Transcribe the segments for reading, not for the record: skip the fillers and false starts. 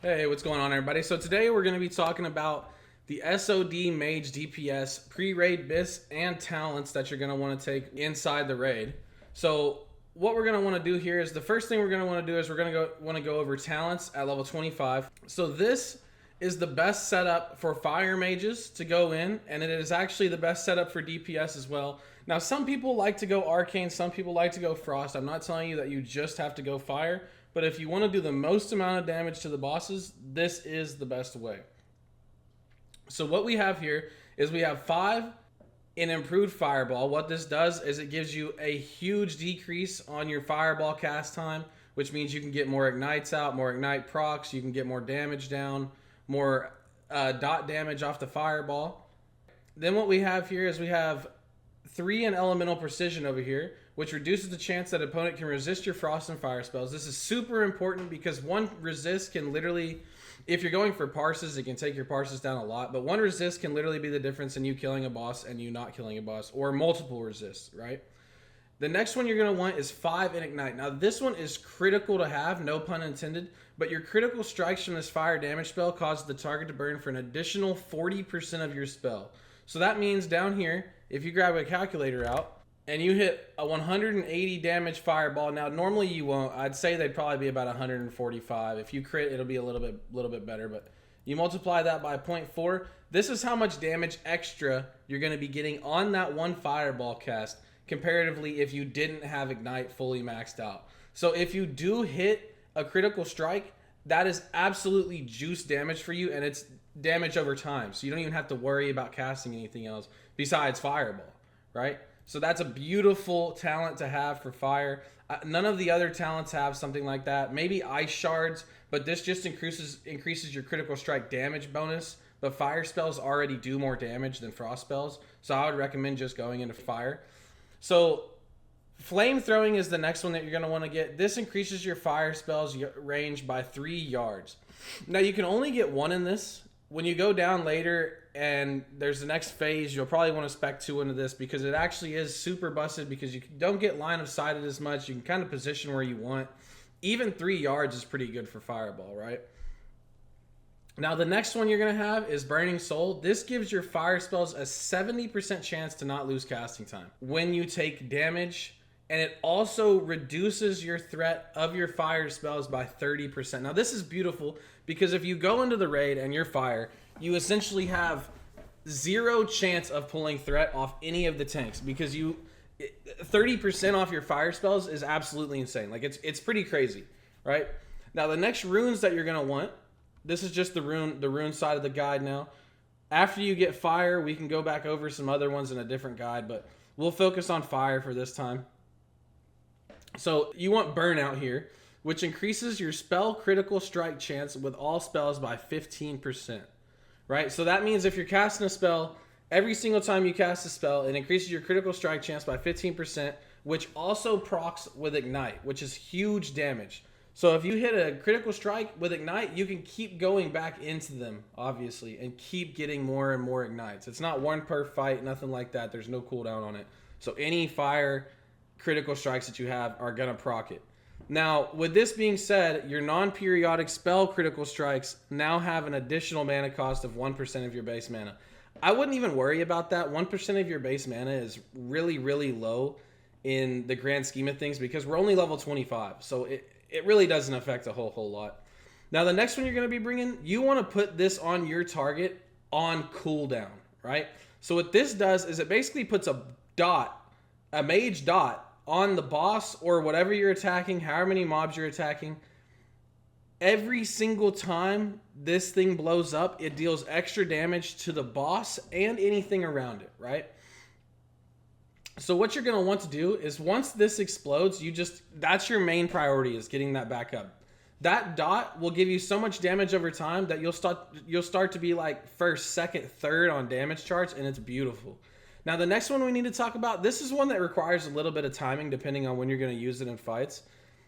Hey, what's going on, everybody? So today we're going to be talking about the SOD Mage DPS pre-raid BiS and talents that you're going to want to take inside the raid. So what we're going to want to do here is the first thing we're going to want to do is we're going to want to go over talents at level 25. So this is the best setup for fire mages to go in, and it is actually the best setup for DPS as well. Now, some people like to go arcane, some people like to go frost. I'm not telling you that you just have to go fire, but if you want to do the most amount of damage to the bosses, this is the best way. So what we have here is we have 5 in improved fireball. What this does is it gives you a huge decrease on your fireball cast time, which means you can get more ignites out, more ignite procs, you can get more damage down, more dot damage off the fireball. Then what we have here is we have 3 in elemental precision over here, which reduces the chance that opponent can resist your frost and fire spells. This is super important because one resist can literally, if you're going for parses, it can take your parses down a lot, but one resist can literally be the difference in you killing a boss and you not killing a boss, or multiple resists, right? The next one you're going to want is 5 in ignite. Now this one is critical to have, no pun intended, but your critical strikes from this fire damage spell causes the target to burn for an additional 40% of your spell. So that means down here, if you grab a calculator out and you hit a 180 damage fireball, now normally you won't. I'd say they'd probably be about 145. If you crit, it'll be a little bit better, but you multiply that by 0.4. This is how much damage extra you're going to be getting on that one fireball cast comparatively if you didn't have ignite fully maxed out. So if you do hit a critical strike, that is absolutely juice damage for you, and it's damage over time, so you don't even have to worry about casting anything else besides fireball, right? So that's a beautiful talent to have for fire. None of the other talents have something like that. Maybe ice shards, but this just increases your critical strike damage bonus, but fire spells already do more damage than frost spells, so I would recommend just going into fire. So flame throwing is the next one that you're going to want to get. This increases your fire spells range by 3 yards. Now you can only get 1 in this. When you go down later and there's the next phase, you'll probably want to spec 2 into this because it actually is super busted because you don't get line of sighted as much. You can kind of position where you want. Even 3 yards is pretty good for fireball, right? Now the next one you're going to have is Burning Soul. This gives your fire spells a 70% chance to not lose casting time when you take damage, and it also reduces your threat of your fire spells by 30%. Now this is beautiful because if you go into the raid and you're fire, you essentially have 0 chance of pulling threat off any of the tanks because 30% off your fire spells is absolutely insane. Like it's pretty crazy, right? Now the next runes that you're going to want, this is just the rune side of the guide now. After you get fire, we can go back over some other ones in a different guide, but we'll focus on fire for this time. So you want Burnout here, which increases your spell critical strike chance with all spells by 15%, right? So that means if you're casting a spell, every single time you cast a spell, it increases your critical strike chance by 15%, which also procs with Ignite, which is huge damage. So if you hit a critical strike with Ignite, you can keep going back into them, obviously, and keep getting more and more Ignites. It's not 1 per fight, nothing like that. There's no cooldown on it. So any fire critical strikes that you have are going to proc it. Now, with this being said, your non-periodic spell critical strikes now have an additional mana cost of 1% of your base mana. I wouldn't even worry about that. 1% of your base mana is really, really low in the grand scheme of things because we're only level 25. So it really doesn't affect a whole lot. Now, the next one you're going to be bringing, you want to put this on your target on cooldown, right? So what this does is it basically puts a mage dot, on the boss or whatever you're attacking, however many mobs you're attacking. Every single time this thing blows up, it deals extra damage to the boss and anything around it, right? So what you're going to want to do is once this explodes, that's your main priority, is getting that back up. That dot will give you so much damage over time that you'll start to be like first, second, third on damage charts, and it's beautiful. Now the next one we need to talk about, this is one that requires a little bit of timing depending on when you're going to use it in fights.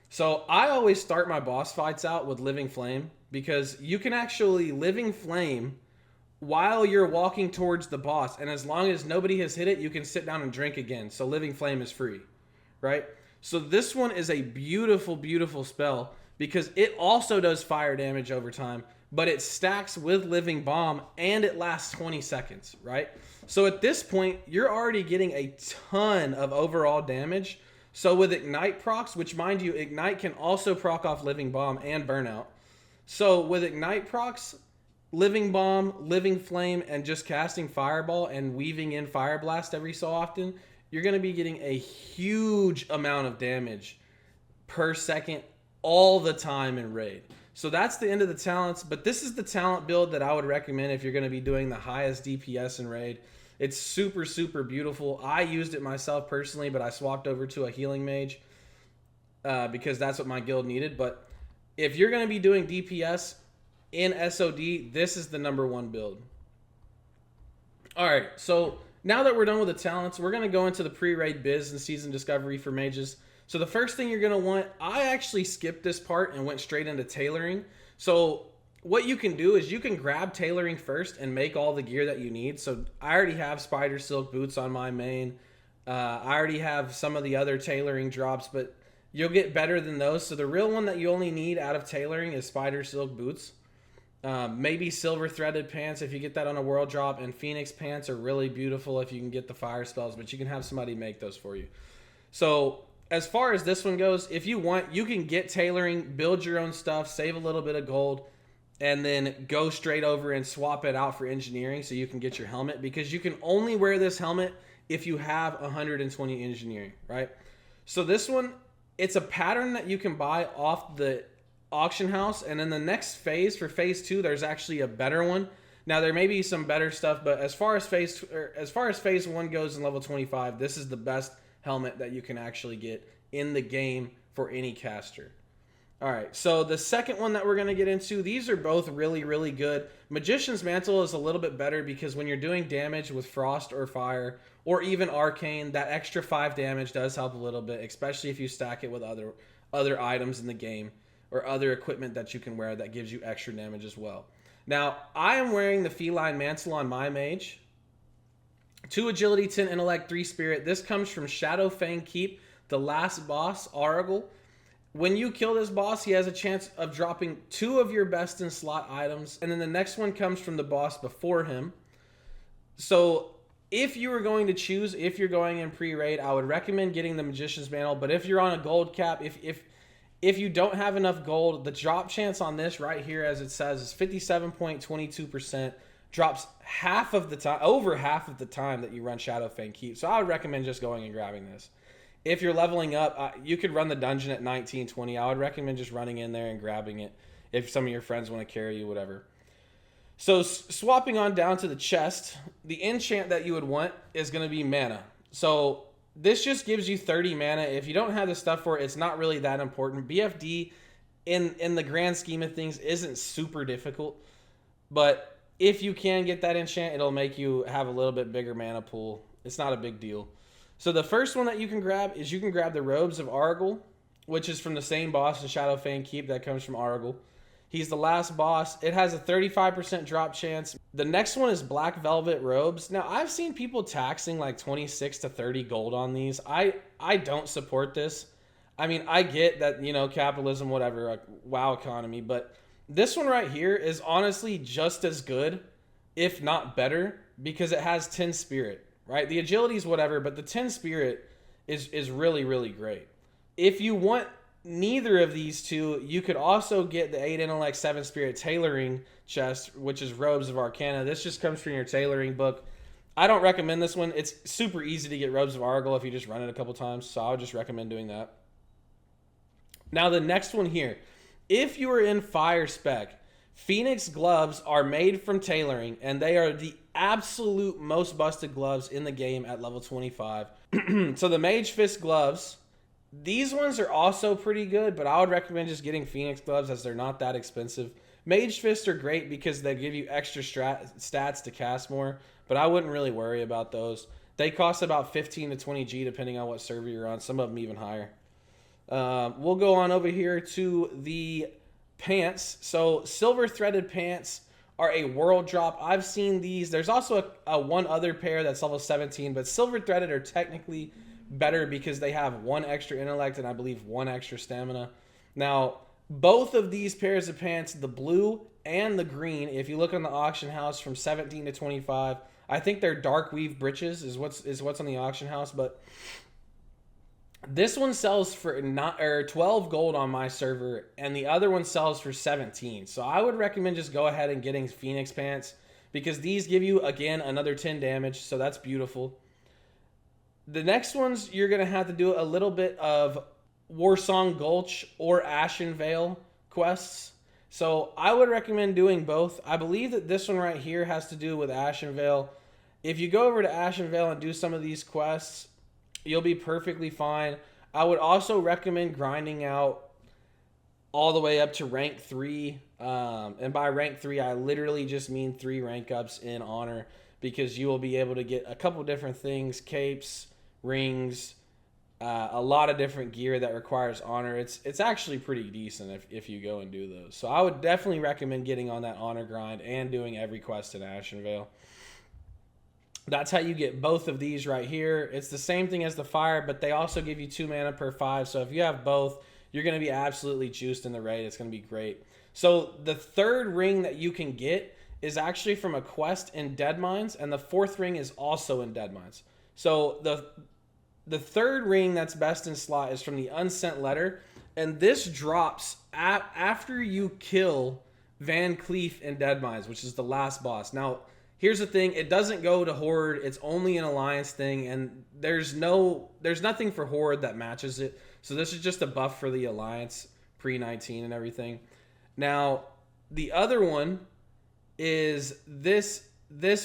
So I always start my boss fights out with Living Flame because you can actually Living Flame while you're walking towards the boss, and as long as nobody has hit it, you can sit down and drink again. So Living Flame is free, right? So this one is a beautiful, beautiful spell because it also does fire damage over time, but it stacks with Living Bomb and it lasts 20 seconds, right? So at this point, you're already getting a ton of overall damage. So with Ignite procs, which mind you, Ignite can also proc off Living Bomb and Burnout. So with Ignite procs, Living Bomb, Living Flame, and just casting Fireball and weaving in Fire Blast every so often, you're going to be getting a huge amount of damage per second all the time in Raid. So that's the end of the talents, but this is the talent build that I would recommend if you're going to be doing the highest DPS in Raid. It's super, super beautiful. I used it myself personally, but I swapped over to a healing mage because that's what my guild needed. But if you're going to be doing DPS in SOD, this is the #1 build. All right, so now that we're done with the talents, we're going to go into the pre-raid biz and season discovery for mages. So the first thing you're going to want, I actually skipped this part and went straight into tailoring. So what you can do is you can grab tailoring first and make all the gear that you need. So I already have spider silk boots on my main. I already have some of the other tailoring drops, but you'll get better than those. So the real one that you only need out of tailoring is spider silk boots. Maybe silver threaded pants if you get that on a world drop, and phoenix pants are really beautiful if you can get the fire spells, but you can have somebody make those for you. So as far as this one goes, if you want, you can get tailoring, build your own stuff, save a little bit of gold, and then go straight over and swap it out for engineering so you can get your helmet, because you can only wear this helmet if you have 120 engineering, right? So this one, it's a pattern that you can buy off the auction house, and then the next phase, for phase 2, there's actually a better one. Now there may be some better stuff, but as far as phase 1 goes in level 25, this is the best helmet that you can actually get in the game for any caster. All right, so the second one that we're going to get into, these are both really, really good. Magician's Mantle is a little bit better because when you're doing damage with Frost or Fire or even Arcane, that extra 5 damage does help a little bit, especially if you stack it with other items in the game or other equipment that you can wear that gives you extra damage as well. Now, I am wearing the Feline Mantle on my mage. 2 agility, 10 intellect, 3 spirit. This comes from Shadowfang Keep, the last boss, Aurigal. When you kill this boss, he has a chance of dropping 2 of your best in slot items, and then the next one comes from the boss before him. So if you were going to choose, if you're going in pre-raid, I would recommend getting the Magician's Mantle. But if you're on a gold cap, if you don't have enough gold, the drop chance on this right here, as it says, is 57.22%. Drops half of the time, over half of the time that you run Shadowfang Keep. So I would recommend just going and grabbing this. If you're leveling up, you could run the dungeon at 19, 20. I would recommend just running in there and grabbing it if some of your friends want to carry you, whatever. So swapping on down to the chest, the enchant that you would want is going to be mana. So this just gives you 30 mana. If you don't have the stuff for it, it's not really that important. BFD, in the grand scheme of things, isn't super difficult. But if you can get that enchant, it'll make you have a little bit bigger mana pool. It's not a big deal. So the first one that you can grab is you can grab the Robes of Aurigal, which is from the same boss in Shadowfang Keep that comes from Aurigal. He's the last boss. It has a 35% drop chance. The next one is Black Velvet Robes. Now, I've seen people taxing like 26 to 30 gold on these. I don't support this. I mean, I get that, you know, capitalism, whatever, like WoW economy, but this one right here is honestly just as good, if not better, because it has 10 spirit, right? The agility is whatever, but the 10 spirit is really, really great. If you want neither of these two, you could also get the 8 intellect, 7 spirit tailoring chest, which is Robes of Arcana. This just comes from your tailoring book. I don't recommend this one. It's super easy to get Robes of Aurigal if you just run it a couple times, so I would just recommend doing that. Now the next one here. If you are in fire spec, Phoenix gloves are made from tailoring, and they are the absolute most busted gloves in the game at level 25. So the Mage Fist gloves, these ones are also pretty good, but I would recommend just getting Phoenix gloves as they're not that expensive. Mage Fists are great because they give you extra stats to cast more, but I wouldn't really worry about those. They cost about 15 to 20 G depending on what server you're on, some of them even higher. We'll go on over here to the pants. So silver threaded pants are a world drop. I've seen these. There's also a one other pair that's level 17, but silver threaded are technically better because they have 1 extra intellect and I believe 1 extra stamina. Now, Both of these pairs of pants, the blue and the green, if you look on the auction house from 17 to 25, I think they're dark weave breeches is what's on the auction house, but this one sells for 12 gold on my server, and the other one sells for 17. So I would recommend just go ahead and getting Phoenix pants because these give you, again, another 10 damage, so that's beautiful. The next ones, you're going to have to do a little bit of Warsong Gulch or Ashen Vale quests. So I would recommend doing both. I believe that this one right here has to do with Ashen Vale. If you go over to Ashen Vale and do some of these quests, you'll be perfectly fine. I would also recommend grinding out all the way up to rank 3. And by rank 3, I literally just mean 3 rank ups in honor, because you will be able to get a couple different things, capes, rings, a lot of different gear that requires honor. It's actually pretty decent if you go and do those. So I would definitely recommend getting on that honor grind and doing every quest in Ashen Vale. That's how you get both of these right here. It's the same thing as the fire, but they also give you 2 mana per 5. So if you have both, you're going to be absolutely juiced in the raid. It's going to be great. So the third ring that you can get is actually from a quest in Deadmines, and the 4th ring is also in Deadmines. So the third ring that's best in slot is from the Unsent Letter, and this drops after you kill Van Cleef in Deadmines, which is the last boss. Now, here's the thing, it doesn't go to Horde, it's only an Alliance thing, and there's nothing for Horde that matches it. So this is just a buff for the Alliance, pre-19 and everything. Now, the other one is this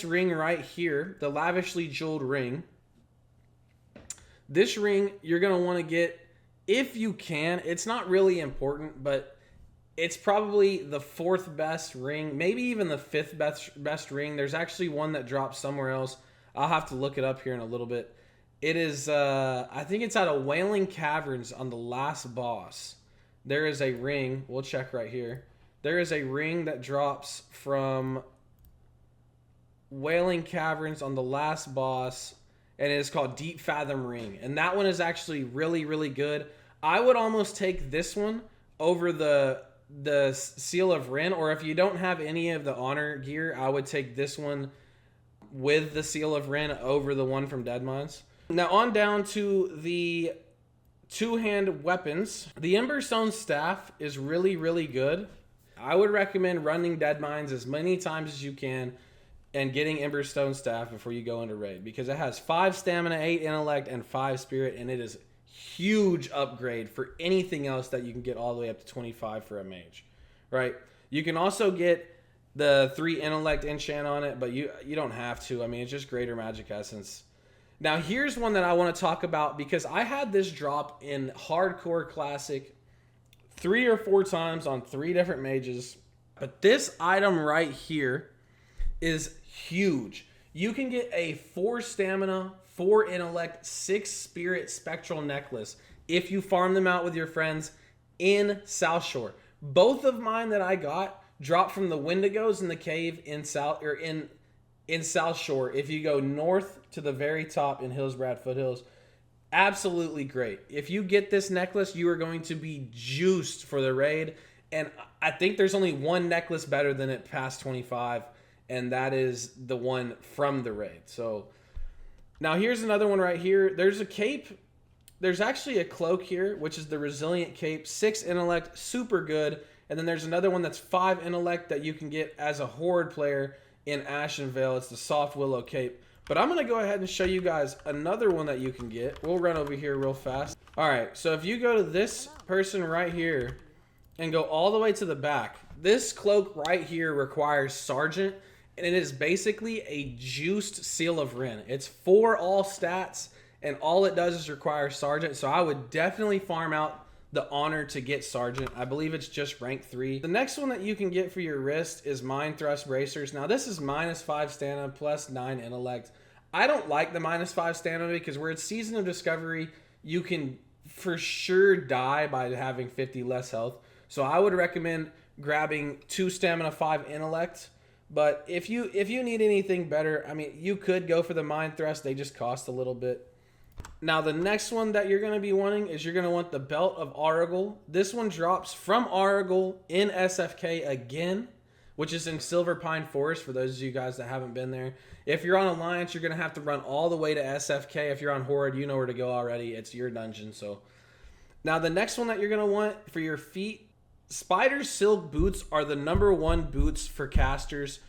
ring right here, the Lavishly Jeweled ring. This ring you're going to want to get if you can. It's not really important, but it's probably the 4th best ring, maybe even the 5th best ring. There's actually one that drops somewhere else. I'll have to look it up here in a little bit. It is, I think it's out of Wailing Caverns on the last boss. There is a ring. We'll check right here. There is a ring that drops from Wailing Caverns on the last boss, and it is called Deep Fathom Ring. And that one is actually really, really good. I would almost take this one over the Seal of Ren, or if you don't have any of the honor gear, I would take this one with the Seal of Ren over the one from Deadmines. Now on down to the 2-hand weapons. The Emberstone Staff is really, really good. I would recommend running Deadmines as many times as you can and getting Emberstone Staff before you go into raid, because it has 5 stamina, 8 intellect, and 5 spirit, and it is huge upgrade for anything else that you can get all the way up to 25 for a mage, right? You can also get the 3 intellect enchant on it, but you don't have to. I mean, it's just greater magic essence. Now here's one that I want to talk about, because I had this drop in hardcore classic 3 or 4 times on 3 different mages, but this item right here is huge. You can get a 4 stamina, 4 intellect, 6 spirit spectral necklace if you farm them out with your friends in South Shore. Both of mine that I got dropped from the Wendigos in the cave in South Shore. If you go north to the very top in Hillsbrad Foothills, absolutely great. If you get this necklace, you are going to be juiced for the raid, and I think there's only one necklace better than it past 25, and that is the one from the raid. So now here's another one right here. There's a cape. There's actually a cloak here, which is the Resilient Cape, 6 intellect, super good. And then there's another one that's 5 intellect that you can get as a Horde player in Ashen Vale. It's the Soft Willow Cape. But I'm going to go ahead and show you guys another one that you can get. We'll run over here real fast. All right, so if you go to this person right here and go all the way to the back, this cloak right here requires Sergeant, and it is basically a juiced Seal of Ren. It's for all stats, and all it does is require Sergeant. So I would definitely farm out the honor to get Sergeant. I believe it's just rank 3. The next one that you can get for your wrist is Mind Thrust Bracers. Now this is -5 stamina plus 9 intellect. I don't like the -5 stamina because where it's Season of Discovery, you can for sure die by having 50 less health. So I would recommend grabbing 2 stamina, 5 intellect. But if you need anything better, I mean, you could go for the Mind Thrust. They just cost a little bit. Now, the next one that you're going to be wanting is you're going to want the Belt of Argyle. This one drops from Argyle in SFK again, which is in Silver Pine Forest for those of you guys that haven't been there. If you're on Alliance, you're going to have to run all the way to SFK. If you're on Horde, you know where to go already. It's your dungeon. So now the next one that you're going to want for your feet, Spider Silk boots are the #1 boots for casters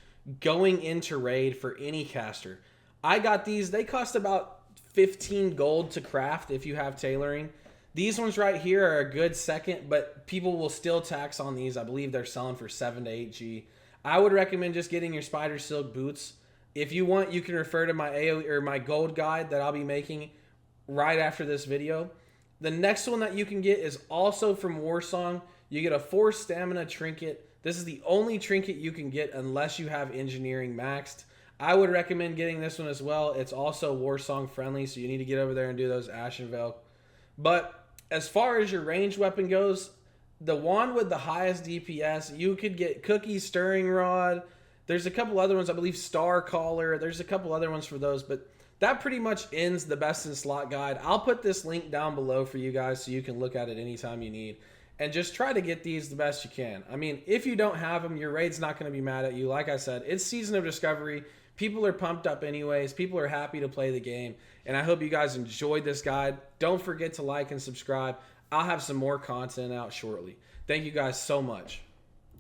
going into raid for any caster. I got these. They cost about 15 gold to craft if you have tailoring. These ones right here are a good second, but people will still tax on these. I believe they're selling for 7 to 8 G. I would recommend just getting your Spider Silk boots. If you want, you can refer to my AoE or my gold guide that I'll be making right after this video. The next one that you can get is also from Warsong. You get a 4 stamina trinket. This is the only trinket you can get unless you have engineering maxed. I would recommend getting this one as well. It's also Warsong friendly, so you need to get over there and do those Ashenvale. But as far as your ranged weapon goes, the wand with the highest DPS, you could get Cookie Stirring Rod. There's a couple other ones, I believe Star Caller. There's a couple other ones for those, but that pretty much ends the best in slot guide. I'll put this link down below for you guys so you can look at it anytime you need. And just try to get these the best you can. I mean, if you don't have them, your raid's not going to be mad at you. Like I said, it's Season of Discovery. People are pumped up anyways. People are happy to play the game. And I hope you guys enjoyed this guide. Don't forget to like and subscribe. I'll have some more content out shortly. Thank you guys so much.